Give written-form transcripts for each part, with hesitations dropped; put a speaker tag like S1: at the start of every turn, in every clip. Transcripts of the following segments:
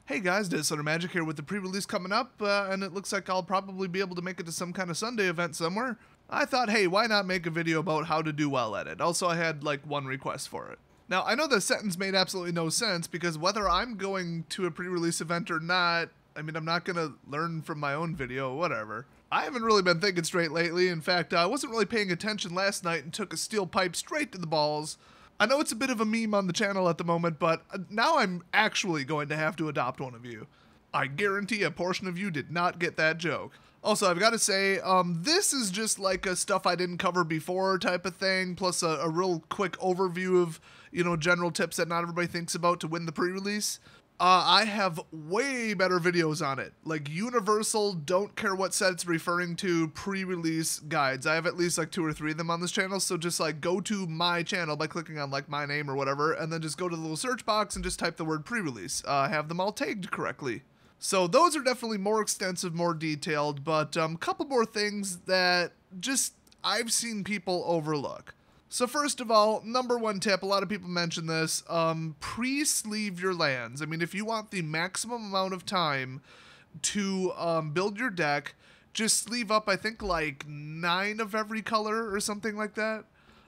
S1: Hey guys, Disorder Magic here with the pre-release coming up, and it looks like I'll probably be able to make it to some kind of Sunday event somewhere. I thought, hey, why not make a video about how to do well at it? Also, I had like one request for it. Now, I know the sentence made absolutely no sense because whether I'm going to a pre-release event or not, I mean, I'm not going to learn from my own video, whatever. I haven't really been thinking straight lately. In fact, I wasn't really paying attention last night and took a steel pipe straight to the balls. I know it's a bit of a meme on the channel at the moment, but now I'm actually going to have to adopt one of you. I guarantee a portion of you did not get that joke. Also, I've got to say, this is just like a stuff I didn't cover before type of thing, plus a real quick overview of, general tips that not everybody thinks about to win the pre-release. I have way better videos on it, like universal, don't care what set it's referring to, pre-release guides. I have at least like 2 or 3 of them on this channel, so just like go to my channel by clicking on like my name or whatever, and then just go to the little search box and just type the word pre-release. Have them all tagged correctly. So those are definitely more extensive, more detailed, but a couple more things that just I've seen people overlook. So first of all, number one tip, a lot of people mention this, pre-sleeve your lands. I mean, if you want the maximum amount of time to build your deck, just sleeve up, I think, like 9 of every color or something like that.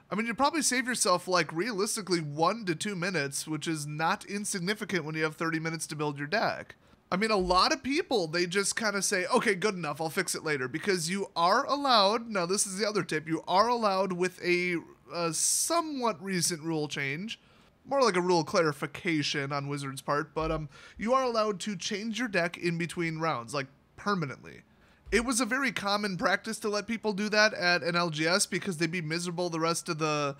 S1: I mean, you'd probably save yourself, like, realistically 1 to 2 minutes, which is not insignificant when you have 30 minutes to build your deck. I mean, a lot of people, they just kind of say, okay, good enough, I'll fix it later. Because you are allowed, now this is the other tip, you are allowed with a somewhat recent rule change, more like a rule clarification on Wizards' part, but you are allowed to change your deck in between rounds, like permanently. It was a very common practice to let people do that at an LGS because they'd be miserable the rest of the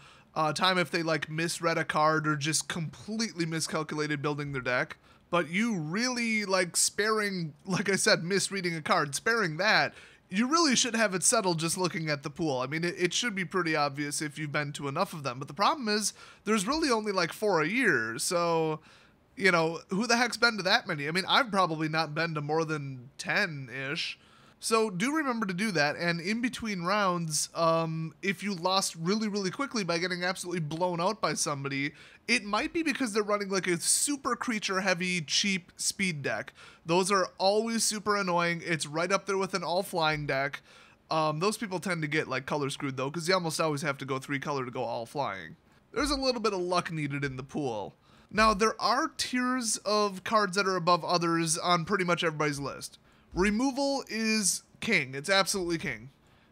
S1: time if they like misread a card or just completely miscalculated building their deck. But you really, like, sparing, like I said, misreading a card, sparing that, you really should have it settled just looking at the pool. I mean, it should be pretty obvious if you've been to enough of them. But the problem is, there's really only like 4 a year. So, who the heck's been to that many? I mean, I've probably not been to more than 10-ish. So do remember to do that. And in between rounds, if you lost really, really quickly by getting absolutely blown out by somebody, it might be because they're running like a super creature-heavy, cheap speed deck. Those are always super annoying. It's right up there with an all-flying deck. Those people tend to get like color screwed though, because you almost always have to go 3 color to go all flying. There's a little bit of luck needed in the pool. Now, there are tiers of cards that are above others on pretty much everybody's list. Removal is king. It's absolutely king.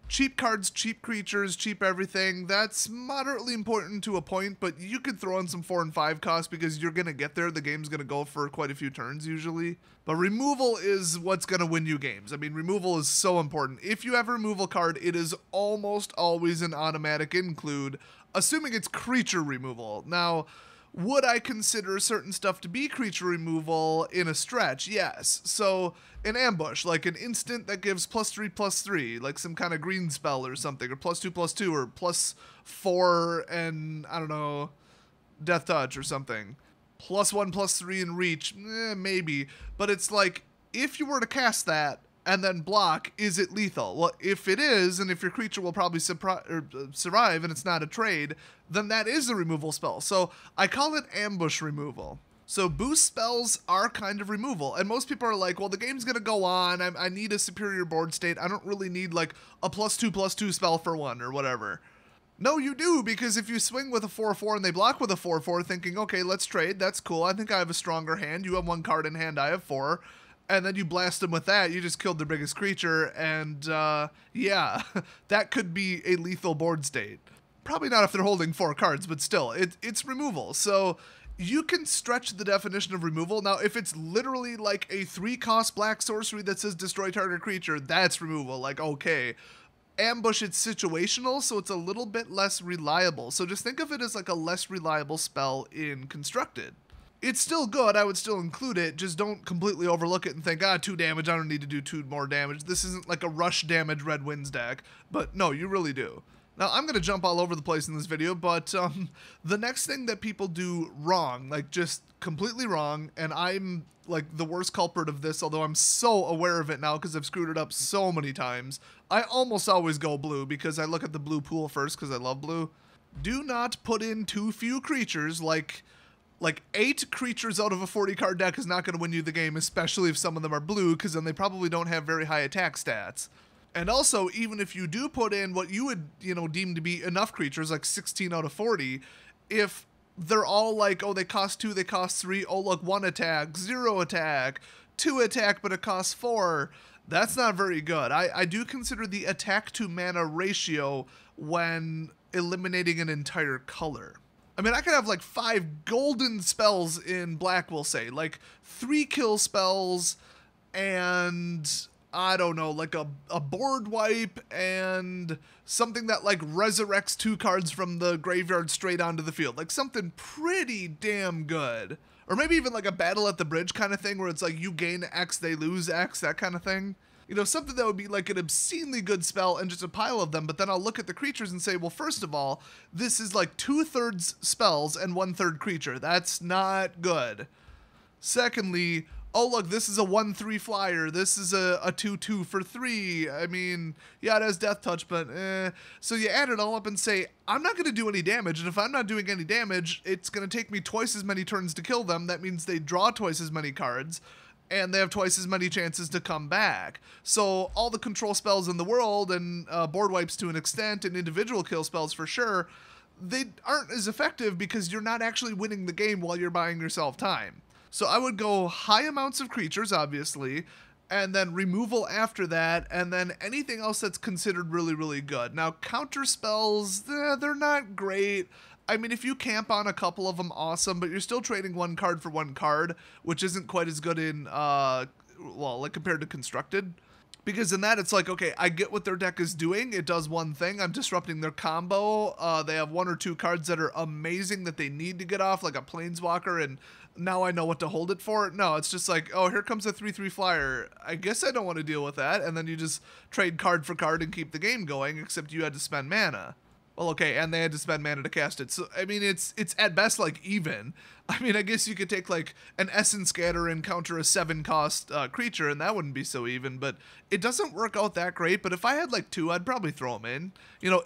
S1: Cheap cards, cheap creatures, cheap everything. That's moderately important to a point, but you could throw in some 4 and 5 costs because you're going to get there. The game's going to go for quite a few turns usually. But removal is what's going to win you games. I mean, removal is so important. If you have a removal card, it is almost always an automatic include, assuming it's creature removal. Now, would I consider certain stuff to be creature removal in a stretch? Yes. So, an ambush, like an instant that gives +3/+3, like some kind of green spell or something, or +2/+2, or +4 and, I don't know, Death Touch or something. +1/+3 in reach, maybe. But it's like, if you were to cast that and then block, is it lethal? Well, if it is, and if your creature will probably survive and it's not a trade, then that is a removal spell. So I call it ambush removal. So boost spells are kind of removal, and most people are like, well, the game's gonna go on, I need a superior board state, I don't really need like a +2/+2 spell for 1 or whatever. No, you do, because if you swing with a 4/4 and they block with a 4/4 thinking, okay, let's trade, that's cool, I think I have a stronger hand, you have 1 card in hand, I have 4, and then you blast them with that, you just killed their biggest creature, and yeah, that could be a lethal board state. Probably not if they're holding 4 cards, but still, it's removal. So you can stretch the definition of removal. Now, if it's literally like a 3-cost black sorcery that says destroy target creature, that's removal, like, okay. Ambush, it's situational, so it's a little bit less reliable. So just think of it as like a less reliable spell in Constructed. It's still good, I would still include it, just don't completely overlook it and think, 2 damage, I don't need to do 2 more damage. This isn't like a rush damage Red Winds deck, but no, you really do. Now, I'm going to jump all over the place in this video, but the next thing that people do wrong, like just completely wrong, and I'm like the worst culprit of this, although I'm so aware of it now because I've screwed it up so many times, I almost always go blue because I look at the blue pool first because I love blue. Do not put in too few creatures, like Like 8 creatures out of a 40 card deck is not going to win you the game, especially if some of them are blue, because then they probably don't have very high attack stats. And also, even if you do put in what you would, deem to be enough creatures, like 16 out of 40, if they're all like, oh, they cost 2, they cost 3, oh, look, 1 attack, 0 attack, 2 attack, but it costs 4, that's not very good. I do consider the attack to mana ratio when eliminating an entire color. I mean, I could have like 5 golden spells in black, we'll say, like 3 kill spells and I don't know, like a board wipe and something that like resurrects 2 cards from the graveyard straight onto the field. Like something pretty damn good. Or maybe even like a battle at the bridge kind of thing where it's like you gain X, they lose X, that kind of thing. Something that would be like an obscenely good spell and just a pile of them, but then I'll look at the creatures and say, well, first of all, this is like 2/3 spells and 1/3 creature. That's not good. Secondly, oh, look, this is a 1/3 flyer. This is a 2/2 for 3. I mean, yeah, it has death touch, but So you add it all up and say, I'm not going to do any damage, and if I'm not doing any damage, it's going to take me twice as many turns to kill them. That means they draw twice as many cards, and they have twice as many chances to come back. So all the control spells in the world, and board wipes to an extent, and individual kill spells for sure, they aren't as effective because you're not actually winning the game while you're buying yourself time. So I would go high amounts of creatures, obviously, and then removal after that, and then anything else that's considered really, really good. Now, counter spells, they're not great. I mean, if you camp on a couple of them, awesome, but you're still trading 1 card for 1 card, which isn't quite as good in, like compared to Constructed. Because in that, it's like, okay, I get what their deck is doing. It does one thing. I'm disrupting their combo. They have 1 or 2 cards that are amazing that they need to get off, like a Planeswalker, and now I know what to hold it for. No, it's just like, oh, here comes a 3/3 flyer. I guess I don't want to deal with that. And then you just trade card for card and keep the game going, except you had to spend mana. Well, okay, and they had to spend mana to cast it. So, I mean, it's at best, like, even. I mean, I guess you could take, like, an Essence Scatter and counter a 7-cost creature, and that wouldn't be so even, but it doesn't work out that great. But if I had, like, 2, I'd probably throw them in.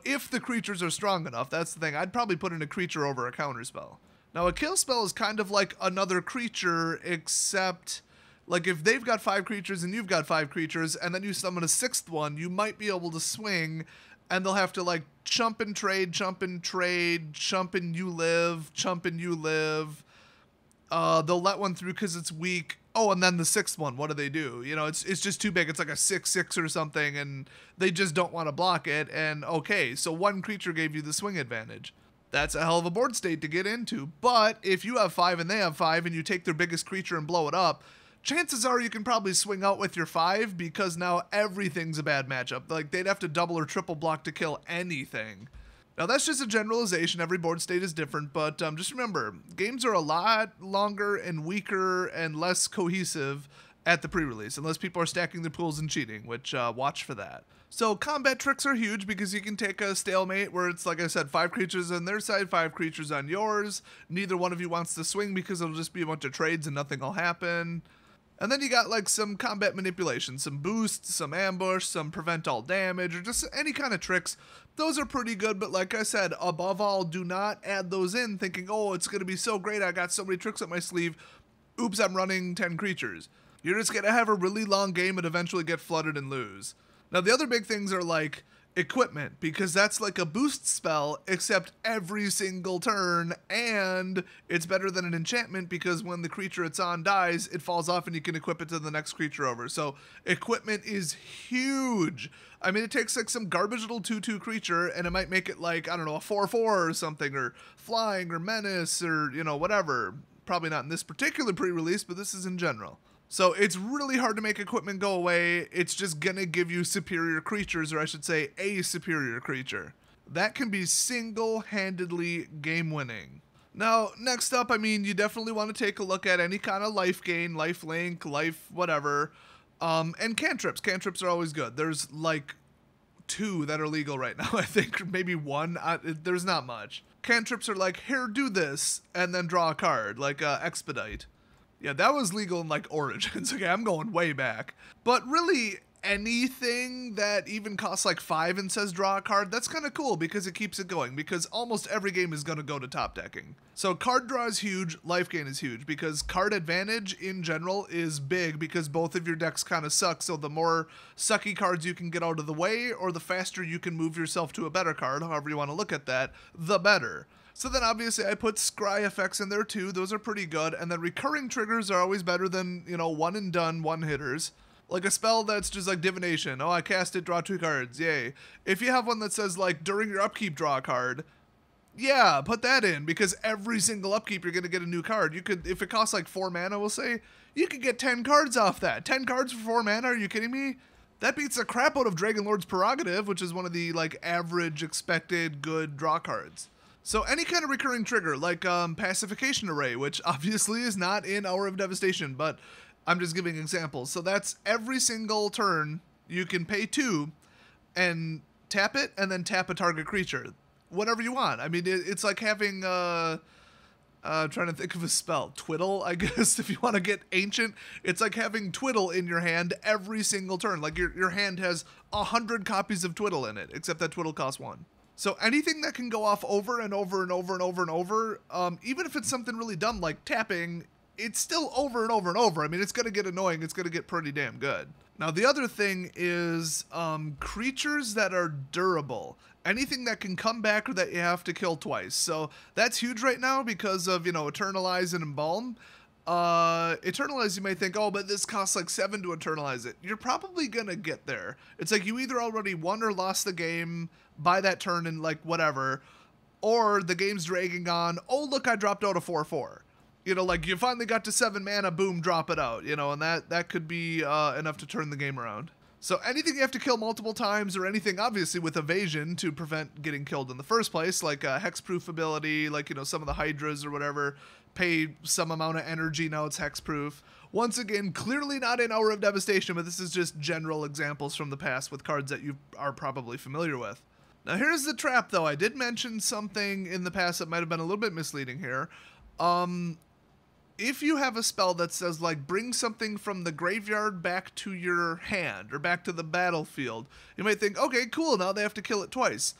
S1: If the creatures are strong enough, that's the thing. I'd probably put in a creature over a counter spell. Now, a kill spell is kind of like another creature, except, like, if they've got 5 creatures and you've got 5 creatures, and then you summon a 6th one, you might be able to swing, and they'll have to, like, chump and trade, chump and trade, chump and you live, chump and you live. They'll let one through because it's weak. Oh, and then the 6th one, what do they do? It's just too big. It's like a 6/6 or something, and they just don't want to block it. And okay, so 1 creature gave you the swing advantage. That's a hell of a board state to get into. But if you have 5 and they have 5, and you take their biggest creature and blow it up, chances are you can probably swing out with your 5 because now everything's a bad matchup. Like, they'd have to double or triple block to kill anything. Now, that's just a generalization. Every board state is different, but just remember, games are a lot longer and weaker and less cohesive at the pre-release, unless people are stacking their pools and cheating, which watch for that. So combat tricks are huge because you can take a stalemate where it's, like I said, 5 creatures on their side, 5 creatures on yours. Neither one of you wants to swing because it'll just be a bunch of trades and nothing will happen. And then you got like some combat manipulation, some boosts, some ambush, some prevent all damage, or just any kind of tricks. Those are pretty good, but like I said, above all, do not add those in thinking, oh, it's going to be so great, I got so many tricks up my sleeve. Oops, I'm running 10 creatures. You're just going to have a really long game and eventually get flooded and lose. Now, the other big things are like equipment, because that's like a boost spell, except every single turn, and it's better than an enchantment because when the creature it's on dies, it falls off and you can equip it to the next creature over. So equipment is huge. I mean, it takes like some garbage little 2/2 creature, and it might make it like, I don't know, a 4/4 or something, or flying, or menace, or, whatever. Probably not in this particular pre-release, but this is in general. So it's really hard to make equipment go away. It's just gonna give you superior creatures, or I should say a superior creature. That can be single-handedly game-winning. Now, next up, I mean, you definitely want to take a look at any kind of life gain, life link, life whatever, and cantrips. Cantrips are always good. There's like 2 that are legal right now, I think, maybe 1. There's not much. Cantrips are like, here, do this, and then draw a card, like Expedite. Yeah, that was legal in, like, Origins. Okay, I'm going way back. But really, anything that even costs like 5 and says draw a card, that's kind of cool because it keeps it going, because almost every game is going to go to top decking. So card draw is huge, life gain is huge, because card advantage in general is big because both of your decks kind of suck, so the more sucky cards you can get out of the way, or the faster you can move yourself to a better card, however you want to look at that, the better. So then obviously I put scry effects in there too, those are pretty good, and then recurring triggers are always better than, you know, one and done, one hitters. Like a spell that's just like Divination. Oh, I cast it, draw 2 cards. Yay. If you have one that says like during your upkeep draw a card, yeah, put that in, because every single upkeep you're going to get a new card. You could, if it costs like 4 mana, we'll say, you could get 10 cards off that. 10 cards for 4 mana? Are you kidding me? That beats the crap out of Dragonlord's Prerogative, which is one of the like average expected good draw cards. So any kind of recurring trigger, like Pacification Array, which obviously is not in Hour of Devastation, but I'm just giving examples. So that's every single turn you can pay 2 and tap it, and then tap a target creature. Whatever you want. I mean, it's like having, trying to think of a spell. Twiddle, I guess, if you want to get ancient. It's like having Twiddle in your hand every single turn. Like your hand has 100 copies of Twiddle in it, except that Twiddle costs 1. So anything that can go off over and over and over and over and over, even if it's something really dumb like tapping, it's still over and over and over. I mean, it's going to get annoying. It's going to get pretty damn good. Now, the other thing is creatures that are durable. Anything that can come back or that you have to kill twice. So that's huge right now because of, you know, Eternalize and Embalm. Eternalize, you may think, oh, but this costs like 7 to Eternalize it. You're probably going to get there. It's like you either already won or lost the game by that turn and like whatever, or the game's dragging on. Oh, look, I dropped out a 4/4. You know, like you finally got to 7 mana, boom, drop it out, you know, and that could be enough to turn the game around. So anything you have to kill multiple times, or anything obviously with evasion to prevent getting killed in the first place, like a hexproof ability, like, you know, some of the Hydras or whatever, pay some amount of energy, now it's hexproof. Once again, clearly not in Hour of Devastation, but this is just general examples from the past with cards that you are probably familiar with. Now here's the trap though, I did mention something in the past that might have been a little bit misleading here. If you have a spell that says, like, bring something from the graveyard back to your hand, or back to the battlefield, you might think, okay, cool, now they have to kill it twice.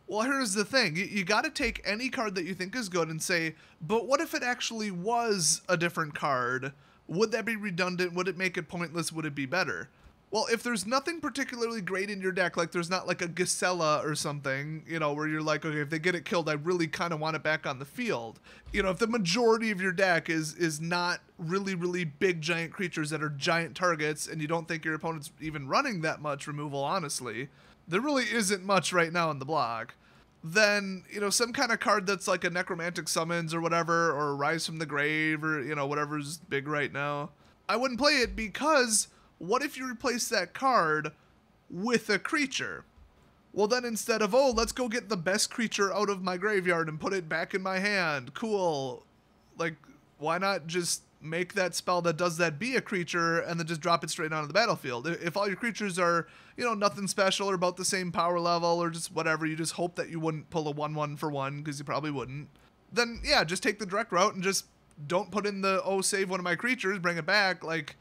S1: Well, here's the thing. You got to take any card that you think is good and say, but what if it actually was a different card? Would that be redundant? Would it make it pointless? Would it be better? Well, if there's nothing particularly great in your deck, like there's not like a Gisela or something, you know, where you're like, okay, if they get it killed, I really kind of want it back on the field. You know, if the majority of your deck is not really, really big giant creatures that are giant targets, and you don't think your opponent's even running that much removal, honestly, there really isn't much right now in the block. Then, you know, some kind of card that's like a Necromantic Summons or whatever, or Rise from the Grave, or, you know, whatever's big right now, I wouldn't play it, because what if you replace that card with a creature? Well, then instead of, oh, let's go get the best creature out of my graveyard and put it back in my hand, cool. Like, why not just make that spell that does that be a creature and then just drop it straight onto the battlefield? If all your creatures are, you know, nothing special or about the same power level or just whatever, you just hope that you wouldn't pull a 1/1 for 1, because you probably wouldn't, then yeah, just take the direct route and just don't put in the, oh, save one of my creatures, bring it back, like,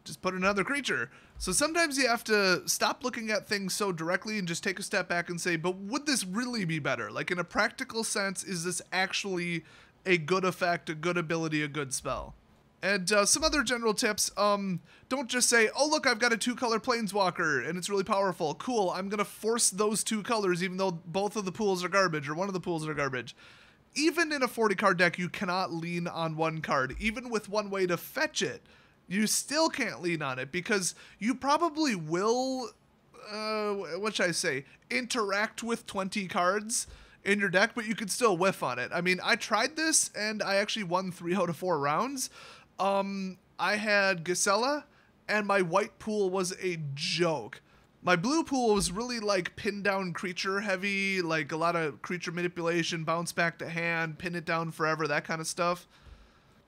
S1: just put another creature. So sometimes you have to stop looking at things so directly and just take a step back and say, but would this really be better? Like, in a practical sense, is this actually a good effect, a good ability, a good spell? And some other general tips, don't just say, oh, look, I've got a 2-color Planeswalker and it's really powerful. Cool, I'm going to force those 2 colors even though both of the pools are garbage or one of the pools are garbage. Even in a 40-card deck, you cannot lean on one card. Even with one way to fetch it, you still can't lean on it, because you probably will, what should I say, interact with 20 cards in your deck, but you could still whiff on it. I mean, I tried this, and I actually won 3 out of 4 rounds. I had Gisela, and my white pool was a joke. My blue pool was really, like, pin down creature heavy, like a lot of creature manipulation, bounce back to hand, pin it down forever, that kind of stuff.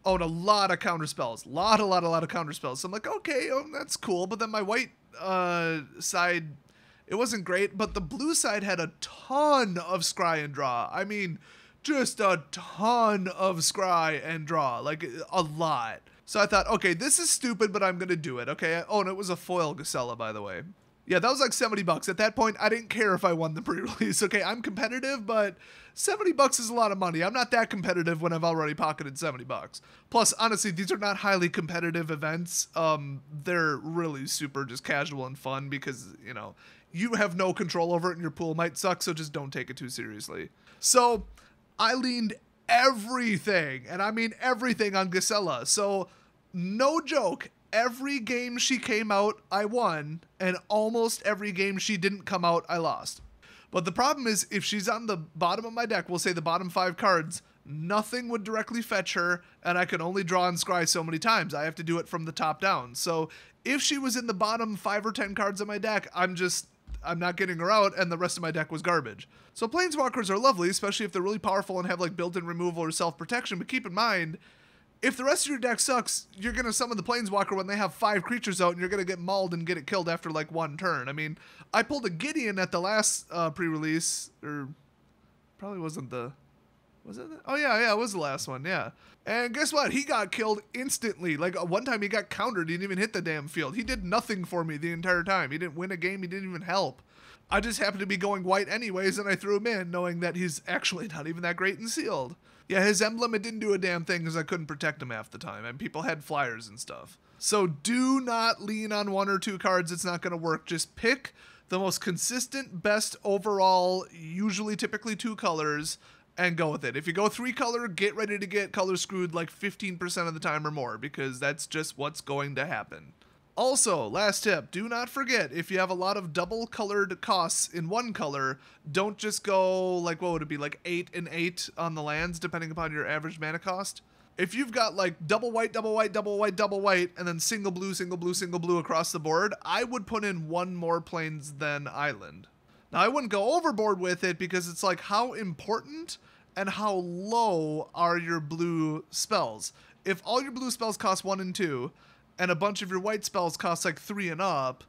S1: Oh, and a lot of counterspells. Lot of counterspells. So I'm like, okay, oh, that's cool. But then my white side, it wasn't great. But the blue side had a ton of scry and draw. I mean, just a ton of scry and draw. Like, a lot. So I thought, okay, this is stupid, but I'm going to do it. Okay. Oh, and it was a foil Gisela, by the way. Yeah, that was like $70. At that point, I didn't care if I won the pre-release. Okay, I'm competitive, but $70 is a lot of money. I'm not that competitive when I've already pocketed $70. Plus, honestly, these are not highly competitive events. They're really super just casual and fun because, you know, you have no control over it and your pool might suck, so just don't take it too seriously. So I leaned everything, and I mean everything, on Gisela. So no joke, every game she came out, I won, and almost every game she didn't come out, I lost. But the problem is, if she's on the bottom of my deck, we'll say the bottom 5 cards, nothing would directly fetch her, and I can only draw and scry so many times. I have to do it from the top down. So if she was in the bottom 5 or 10 cards of my deck, I'm not getting her out, and the rest of my deck was garbage. So Planeswalkers are lovely, especially if they're really powerful and have like built-in removal or self-protection, but keep in mind, if the rest of your deck sucks, you're going to summon the Planeswalker when they have 5 creatures out, and you're going to get mauled and get it killed after like 1 turn. I mean, I pulled a Gideon at the last pre-release, or probably wasn't the... Was it? Oh, yeah, it was the last one, yeah. And guess what? He got killed instantly. Like, one time he got countered. He didn't even hit the damn field. He did nothing for me the entire time. He didn't win a game. He didn't even help. I just happened to be going white anyways, and I threw him in, knowing that he's actually not even that great in sealed. Yeah, his emblem, it didn't do a damn thing because I couldn't protect him half the time, and people had flyers and stuff. So do not lean on 1 or 2 cards. It's not going to work. Just pick the most consistent, best overall, usually typically 2 colors, and go with it. If you go 3 color, get ready to get color screwed like 15% of the time or more, because that's just what's going to happen. Also, last tip, do not forget, if you have a lot of double colored costs in 1 color, don't just go like, what would it be, like 8 and 8 on the lands, depending upon your average mana cost. If you've got like double white, double white, double white, double white, and then single blue, single blue, single blue across the board, I would put in 1 more plains than island. Now, I wouldn't go overboard with it because it's like, how important and how low are your blue spells? If all your blue spells cost 1 and 2, and a bunch of your white spells cost like 3 and up,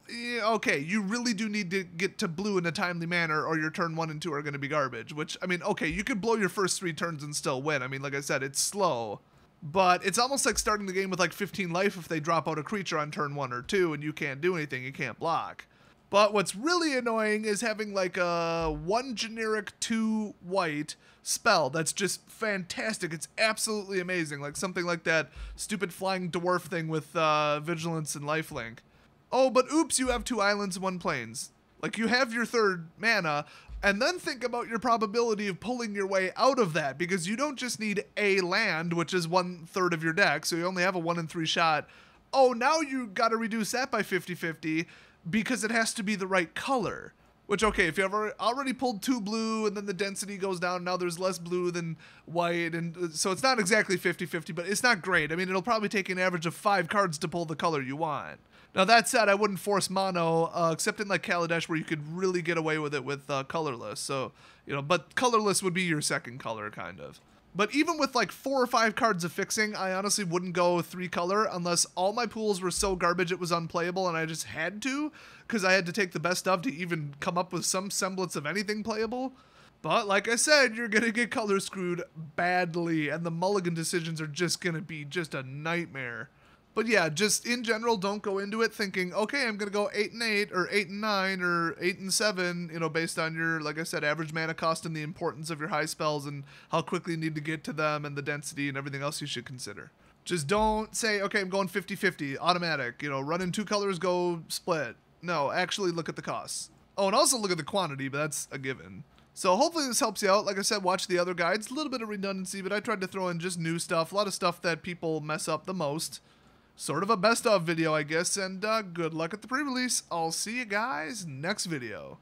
S1: okay, you really do need to get to blue in a timely manner, or your turn 1 and 2 are going to be garbage. Which, I mean, okay, you could blow your first 3 turns and still win. I mean, like I said, it's slow. But it's almost like starting the game with like 15 life if they drop out a creature on turn 1 or 2 and you can't do anything, you can't block. But what's really annoying is having like a 1 generic 2 white spell that's just fantastic. It's absolutely amazing. Like something like that stupid flying dwarf thing with vigilance and lifelink. Oh, but oops, you have 2 islands and 1 plains. Like, you have your 3rd mana, and then think about your probability of pulling your way out of that, because you don't just need a land, which is 1/3 of your deck, so you only have a 1 in 3 shot. Oh, now you gotta reduce that by 50-50, because it has to be the right color. Which, okay, if you have already pulled 2 blue, and then the density goes down, now there's less blue than white, and so it's not exactly 50-50, but it's not great. I mean, it'll probably take an average of 5 cards to pull the color you want. Now, that said, I wouldn't force mono, except in like Kaladesh, where you could really get away with it with colorless. So, you know, but colorless would be your 2nd color, kind of. But even with like 4 or 5 cards of fixing, I honestly wouldn't go 3 color unless all my pools were so garbage it was unplayable and I just had to, because I had to take the best of to even come up with some semblance of anything playable. But like I said, you're going to get color screwed badly, and the mulligan decisions are just going to be just a nightmare. But yeah, just in general, don't go into it thinking, okay, I'm going to go 8 and 8 or 8 and 9 or 8 and 7, you know, based on your, like I said, average mana cost and the importance of your high spells and how quickly you need to get to them and the density and everything else you should consider. Just don't say, okay, I'm going 50-50, automatic, you know, run in 2 colors, go split. No, actually look at the costs. Oh, and also look at the quantity, but that's a given. So hopefully this helps you out. Like I said, watch the other guides. A little bit of redundancy, but I tried to throw in just new stuff, a lot of stuff that people mess up the most. Sort of a best of video, I guess, and good luck at the pre-release. I'll see you guys next video.